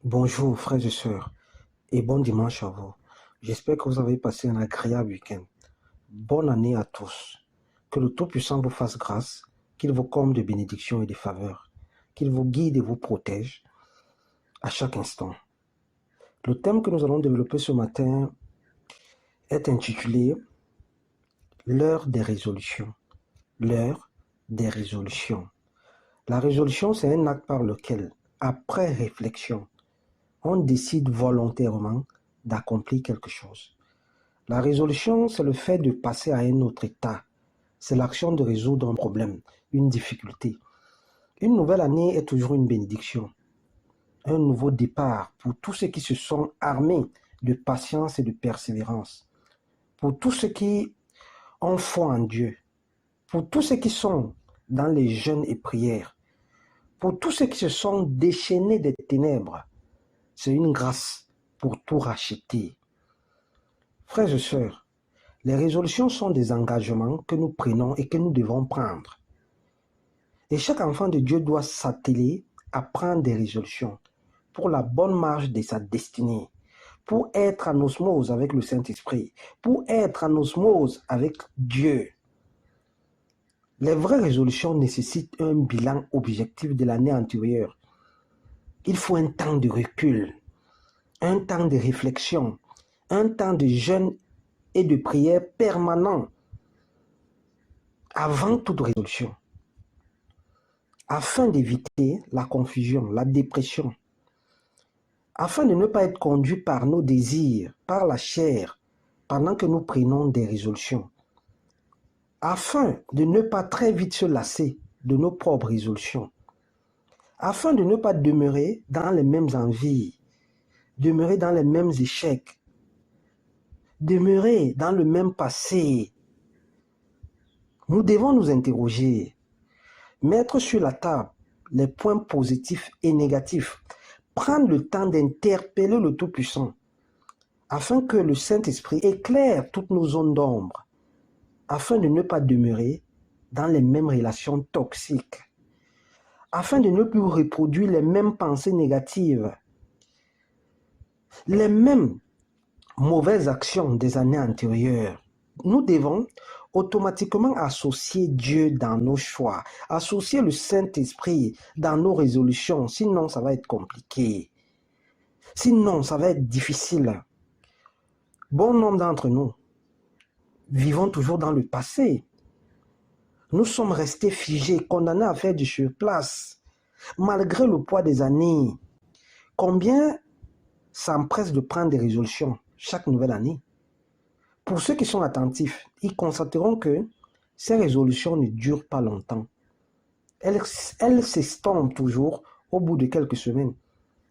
Bonjour frères et sœurs et bon dimanche à vous. J'espère que vous avez passé un agréable week-end. Bonne année à tous. Que le Tout-Puissant vous fasse grâce, qu'il vous comble de bénédictions et de faveurs, qu'il vous guide et vous protège à chaque instant. Le thème que nous allons développer ce matin est intitulé L'heure des résolutions. L'heure des résolutions. La résolution, c'est un acte par lequel, après réflexion, on décide volontairement d'accomplir quelque chose. La résolution, c'est le fait de passer à un autre état. C'est l'action de résoudre un problème, une difficulté. Une nouvelle année est toujours une bénédiction, un nouveau départ pour tous ceux qui se sont armés de patience et de persévérance, pour tous ceux qui ont foi en Dieu, pour tous ceux qui sont dans les jeûnes et prières, pour tous ceux qui se sont déchaînés des ténèbres. C'est une grâce pour tout racheter. Frères et sœurs, les résolutions sont des engagements que nous prenons et que nous devons prendre. Et chaque enfant de Dieu doit s'atteler à prendre des résolutions pour la bonne marche de sa destinée, pour être en osmose avec le Saint-Esprit, pour être en osmose avec Dieu. Les vraies résolutions nécessitent un bilan objectif de l'année antérieure. Il faut un temps de recul, un temps de réflexion, un temps de jeûne et de prière permanent avant toute résolution, afin d'éviter la confusion, la dépression, afin de ne pas être conduit par nos désirs, par la chair, pendant que nous prenons des résolutions, afin de ne pas très vite se lasser de nos propres résolutions, afin de ne pas demeurer dans les mêmes envies, demeurer dans les mêmes échecs, demeurer dans le même passé. Nous devons nous interroger, mettre sur la table les points positifs et négatifs, prendre le temps d'interpeller le Tout-Puissant, afin que le Saint-Esprit éclaire toutes nos zones d'ombre, afin de ne pas demeurer dans les mêmes relations toxiques, afin de ne plus reproduire les mêmes pensées négatives, les mêmes mauvaises actions des années antérieures. Nous devons automatiquement associer Dieu dans nos choix, associer le Saint-Esprit dans nos résolutions, sinon ça va être compliqué, sinon ça va être difficile. Bon nombre d'entre nous vivons toujours dans le passé. Nous sommes restés figés, condamnés à faire du surplace, malgré le poids des années. Combien s'empressent de prendre des résolutions chaque nouvelle année? Pour ceux qui sont attentifs, ils constateront que ces résolutions ne durent pas longtemps. Elles s'estompent toujours au bout de quelques semaines.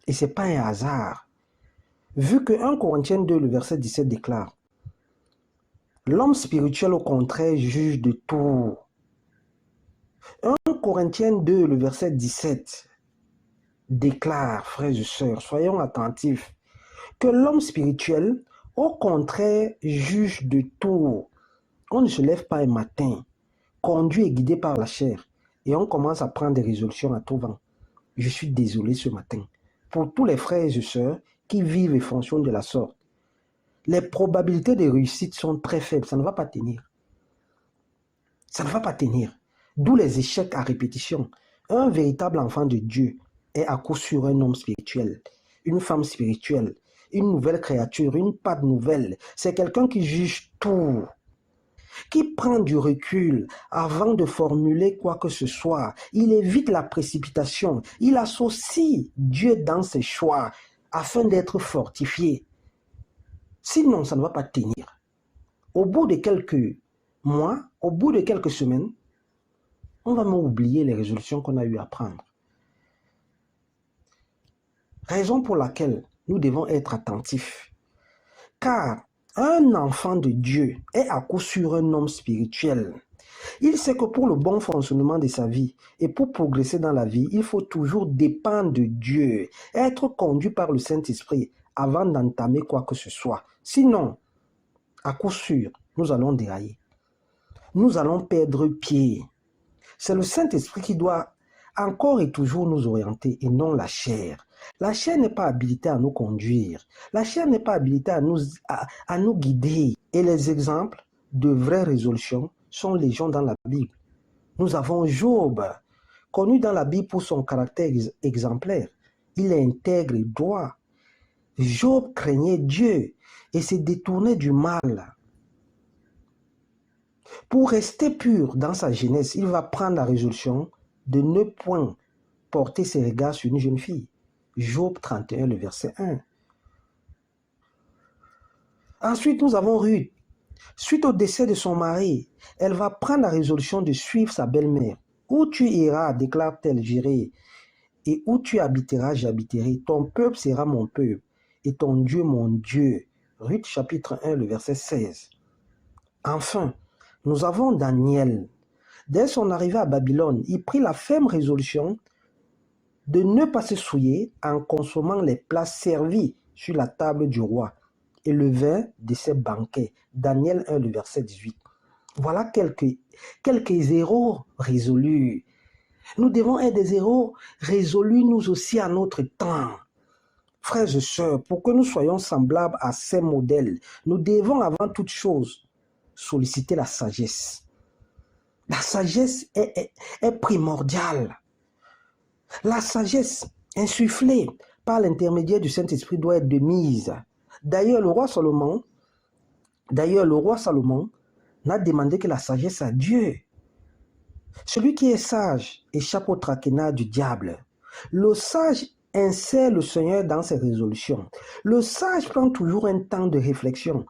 Et ce n'est pas un hasard. Vu que 1 Corinthiens 2, le verset 17 déclare « L'homme spirituel, au contraire, juge de tout. » 1 Corinthiens 2, le verset 17 déclare, frères et sœurs, soyons attentifs, que l'homme spirituel, au contraire, juge de tout. On ne se lève pas un matin, conduit et guidé par la chair, et on commence à prendre des résolutions à tout vent. Je suis désolé ce matin. Pour tous les frères et sœurs qui vivent et fonctionnent de la sorte, les probabilités de réussite sont très faibles. Ça ne va pas tenir. Ça ne va pas tenir. D'où les échecs à répétition. Un véritable enfant de Dieu est à coup sûr un homme spirituel, une femme spirituelle, une nouvelle créature, une patte nouvelle. C'est quelqu'un qui juge tout, qui prend du recul avant de formuler quoi que ce soit. Il évite la précipitation. Il associe Dieu dans ses choix afin d'être fortifié. Sinon, ça ne va pas tenir. Au bout de quelques mois, au bout de quelques semaines, on va même oublier les résolutions qu'on a eu à prendre. Raison pour laquelle nous devons être attentifs. Car un enfant de Dieu est à coup sûr un homme spirituel. Il sait que pour le bon fonctionnement de sa vie et pour progresser dans la vie, il faut toujours dépendre de Dieu, être conduit par le Saint-Esprit avant d'entamer quoi que ce soit. Sinon, à coup sûr, nous allons dérailler. Nous allons perdre pied. C'est le Saint-Esprit qui doit encore et toujours nous orienter et non la chair. La chair n'est pas habilitée à nous conduire. La chair n'est pas habilitée à nous guider. Et les exemples de vraies résolutions sont légion dans la Bible. Nous avons Job, connu dans la Bible pour son caractère exemplaire. Il est intègre et droit. Job craignait Dieu et se détournait du mal. Pour rester pur dans sa jeunesse, il va prendre la résolution de ne point porter ses regards sur une jeune fille. Job 31, le verset 1. Ensuite, nous avons Ruth. Suite au décès de son mari, elle va prendre la résolution de suivre sa belle-mère. Où tu iras, déclare-t-elle, j'irai, et où tu habiteras, j'habiterai. Ton peuple sera mon peuple, et ton Dieu mon Dieu. Ruth chapitre 1, le verset 16. Enfin, nous avons Daniel. Dès son arrivée à Babylone, il prit la ferme résolution de ne pas se souiller en consommant les plats servis sur la table du roi et le vin de ses banquets. Daniel 1, le verset 18. Voilà quelques héros résolus. Nous devons être des héros résolus nous aussi à notre temps. Frères et sœurs, pour que nous soyons semblables à ces modèles, nous devons avant toute chose solliciter la sagesse. La sagesse est primordiale. La sagesse insufflée par l'intermédiaire du Saint-Esprit doit être de mise. D'ailleurs, le roi Salomon n'a demandé que la sagesse à Dieu. Celui qui est sage échappe au traquenard du diable. Le sage insère le Seigneur dans ses résolutions. Le sage prend toujours un temps de réflexion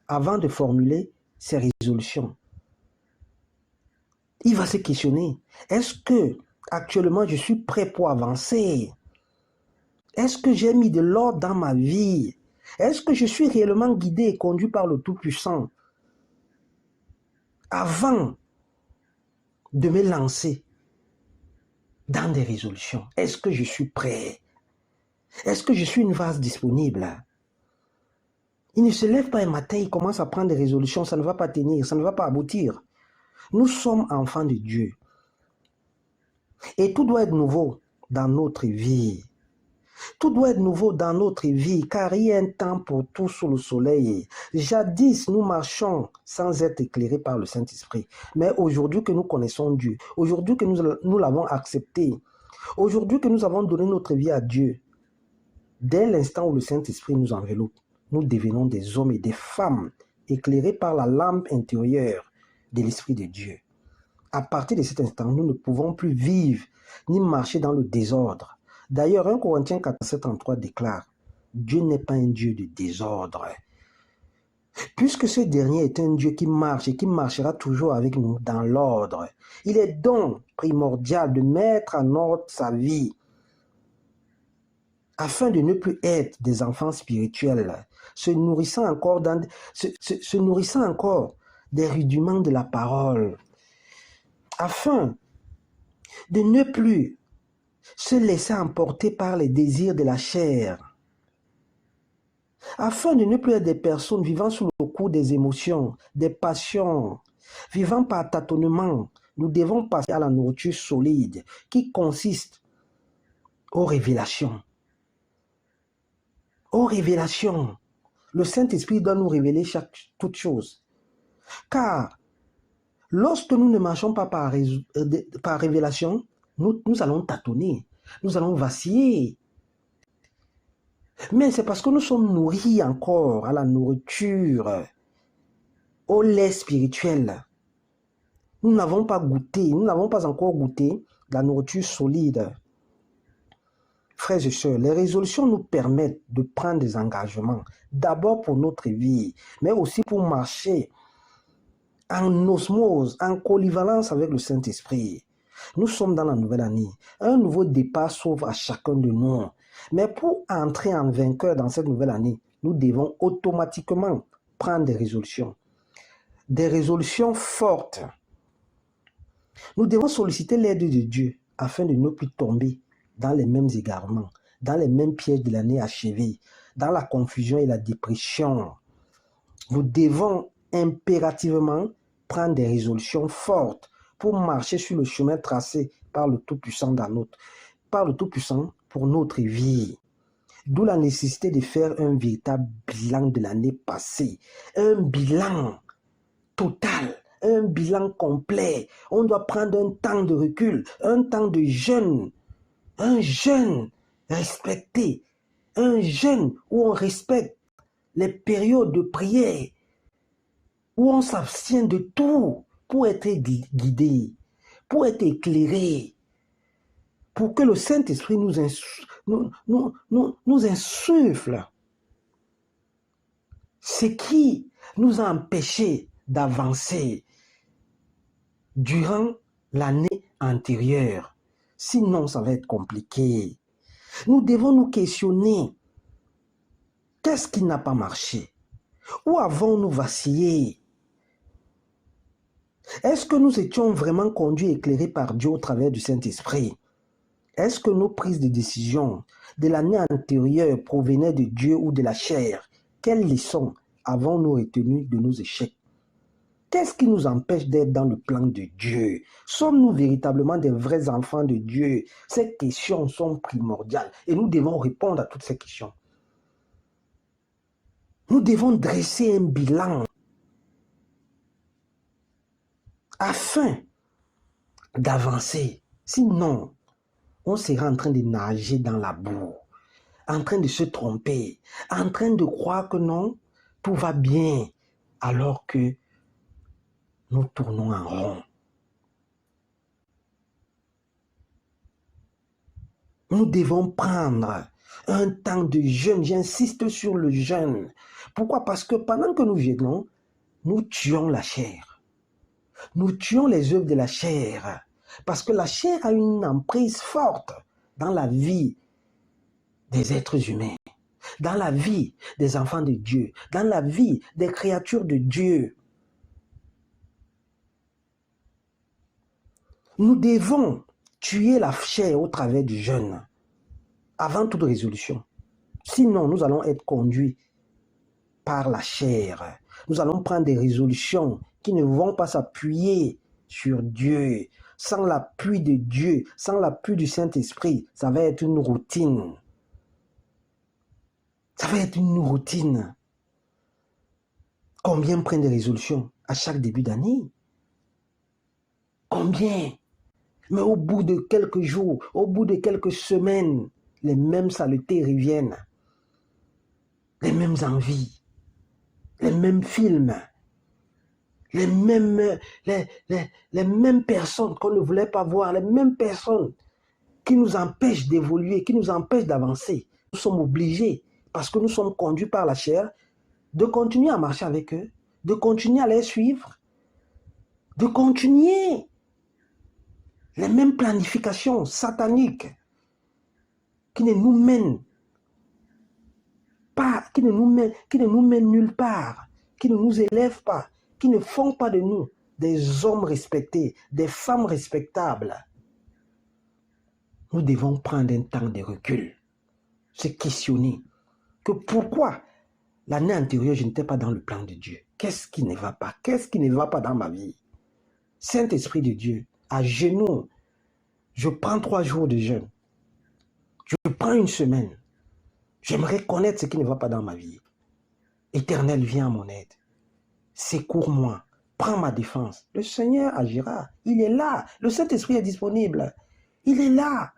avant de formuler ses résolutions. Il va se questionner. Est-ce que actuellement je suis prêt pour avancer? Est-ce que j'ai mis de l'ordre dans ma vie? Est-ce que je suis réellement guidé et conduit par le Tout-Puissant? Avant de me lancer dans des résolutions, est-ce que je suis prêt? Est-ce que je suis une vase disponible? Il ne se lève pas un matin, il commence à prendre des résolutions, ça ne va pas tenir, ça ne va pas aboutir. Nous sommes enfants de Dieu. Et tout doit être nouveau dans notre vie. Tout doit être nouveau dans notre vie, car il y a un temps pour tout sous le soleil. Jadis, nous marchons sans être éclairés par le Saint-Esprit. Mais aujourd'hui que nous connaissons Dieu, aujourd'hui que nous l'avons accepté, aujourd'hui que nous avons donné notre vie à Dieu, dès l'instant où le Saint-Esprit nous enveloppe, nous devenons des hommes et des femmes éclairés par la lampe intérieure de l'Esprit de Dieu. À partir de cet instant, nous ne pouvons plus vivre ni marcher dans le désordre. D'ailleurs, 1 Corinthiens 4:7-3 déclare « Dieu n'est pas un Dieu de désordre. » Puisque ce dernier est un Dieu qui marche et qui marchera toujours avec nous dans l'ordre, il est donc primordial de mettre en ordre sa vie afin de ne plus être des enfants spirituels, se nourrissant encore des rudiments de la parole, afin de ne plus se laisser emporter par les désirs de la chair, afin de ne plus être des personnes vivant sous le coup des émotions, des passions, vivant par tâtonnement. Nous devons passer à la nourriture solide qui consiste aux révélations. Aux révélations. Le Saint-Esprit doit nous révéler toute chose. Car lorsque nous ne marchons pas par révélation, nous allons tâtonner, nous allons vaciller. Mais c'est parce que nous sommes nourris encore à la nourriture, au lait spirituel. Nous n'avons pas encore goûté la nourriture solide. Frères et sœurs, les résolutions nous permettent de prendre des engagements, d'abord pour notre vie, mais aussi pour marcher en osmose, en collivalence avec le Saint-Esprit. Nous sommes dans la nouvelle année. Un nouveau départ s'ouvre à chacun de nous. Mais pour entrer en vainqueur dans cette nouvelle année, nous devons automatiquement prendre des résolutions. Des résolutions fortes. Nous devons solliciter l'aide de Dieu afin de ne plus tomber dans les mêmes égarements, dans les mêmes pièges de l'année achevée, dans la confusion et la dépression. Nous devons impérativement prendre des résolutions fortes pour marcher sur le chemin tracé par le Tout-Puissant pour notre vie. D'où la nécessité de faire un véritable bilan de l'année passée. Un bilan total, un bilan complet. On doit prendre un temps de recul, un temps de jeûne. Un jeûne respecté. Un jeûne où on respecte les périodes de prière, où on s'abstient de tout pour être guidé, pour être éclairé, pour que le Saint-Esprit nous insuffle ce qui nous a empêchés d'avancer durant l'année antérieure. Sinon, ça va être compliqué. Nous devons nous questionner. Qu'est-ce qui n'a pas marché? Où avons-nous vacillé? Est-ce que nous étions vraiment conduits et éclairés par Dieu au travers du Saint-Esprit? Est-ce que nos prises de décision de l'année antérieure provenaient de Dieu ou de la chair? Quelles leçons avons-nous retenues de nos échecs? Qu'est-ce qui nous empêche d'être dans le plan de Dieu? Sommes-nous véritablement des vrais enfants de Dieu? Ces questions sont primordiales et nous devons répondre à toutes ces questions. Nous devons dresser un bilan afin d'avancer. Sinon, on sera en train de nager dans la boue, en train de se tromper, en train de croire que non, tout va bien, alors que nous tournons en rond. Nous devons prendre un temps de jeûne. J'insiste sur le jeûne. Pourquoi? Parce que pendant que nous jeûnons, nous tuons la chair. Nous tuons les œuvres de la chair. Parce que la chair a une emprise forte dans la vie des êtres humains, dans la vie des enfants de Dieu, dans la vie des créatures de Dieu. Nous devons tuer la chair au travers du jeûne, avant toute résolution. Sinon, nous allons être conduits par la chair. Nous allons prendre des résolutions qui ne vont pas s'appuyer sur Dieu. Sans l'appui de Dieu, sans l'appui du Saint-Esprit, ça va être une routine. Ça va être une routine. Combien prennent des résolutions à chaque début d'année? Combien? Mais au bout de quelques jours, au bout de quelques semaines, les mêmes saletés reviennent. Les mêmes envies, les mêmes films, les mêmes personnes qu'on ne voulait pas voir, les mêmes personnes qui nous empêchent d'évoluer, qui nous empêchent d'avancer. Nous sommes obligés, parce que nous sommes conduits par la chair, de continuer à marcher avec eux, de continuer à les suivre, de continuer les mêmes planifications sataniques qui ne nous mènent pas, qui ne nous mènent nulle part, qui ne nous élèvent pas, qui ne font pas de nous des hommes respectés, des femmes respectables. Nous devons prendre un temps de recul, se questionner que pourquoi l'année antérieure, je n'étais pas dans le plan de Dieu. Qu'est-ce qui ne va pas? Qu'est-ce qui ne va pas dans ma vie? Saint-Esprit de Dieu, à genoux, je prends 3 jours de jeûne. Je prends une semaine. J'aimerais connaître ce qui ne va pas dans ma vie. Éternel, viens à mon aide. Secours-moi. Prends ma défense. Le Seigneur agira. Il est là. Le Saint-Esprit est disponible. Il est là.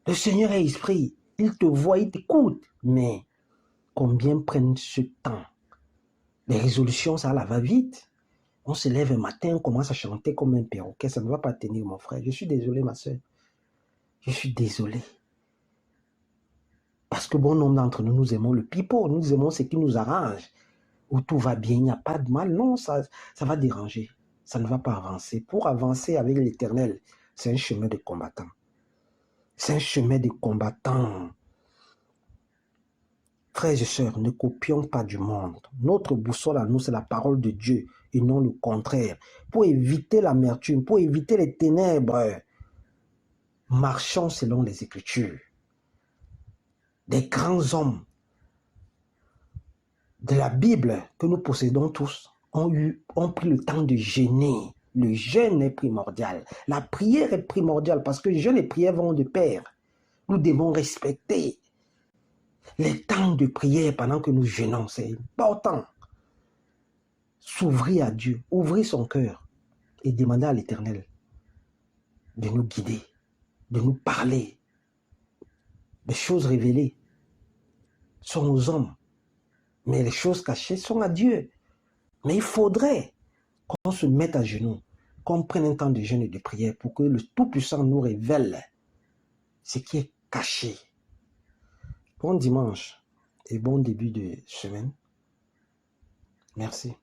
Le Seigneur est esprit. Il te voit, il t'écoute. Mais combien prennent ce temps? Les résolutions, ça va vite. On se lève un matin, on commence à chanter comme un perroquet. Ça ne va pas tenir, mon frère. Je suis désolé, ma soeur. Je suis désolé. Parce que bon nombre d'entre nous, nous aimons le pipeau. Nous aimons ce qui nous arrange. Où tout va bien, il n'y a pas de mal. Non, ça va déranger. Ça ne va pas avancer. Pour avancer avec l'Éternel, c'est un chemin de combattant. C'est un chemin de combattant. Frères et sœurs, ne copions pas du monde. Notre boussole à nous, c'est la parole de Dieu et non le contraire. Pour éviter l'amertume, pour éviter les ténèbres, marchons selon les Écritures. Des grands hommes de la Bible que nous possédons tous ont pris le temps de jeûner. Le jeûne est primordial. La prière est primordiale parce que jeûne et prière vont de pair. Nous devons respecter les temps de prière pendant que nous jeûnons. C'est important. S'ouvrir à Dieu, ouvrir son cœur et demander à l'Éternel de nous guider, de nous parler. Les choses révélées sont aux hommes, mais les choses cachées sont à Dieu. Mais il faudrait qu'on se mette à genoux, qu'on prenne un temps de jeûne et de prière pour que le Tout-Puissant nous révèle ce qui est caché. Bon dimanche et bon début de semaine. Merci.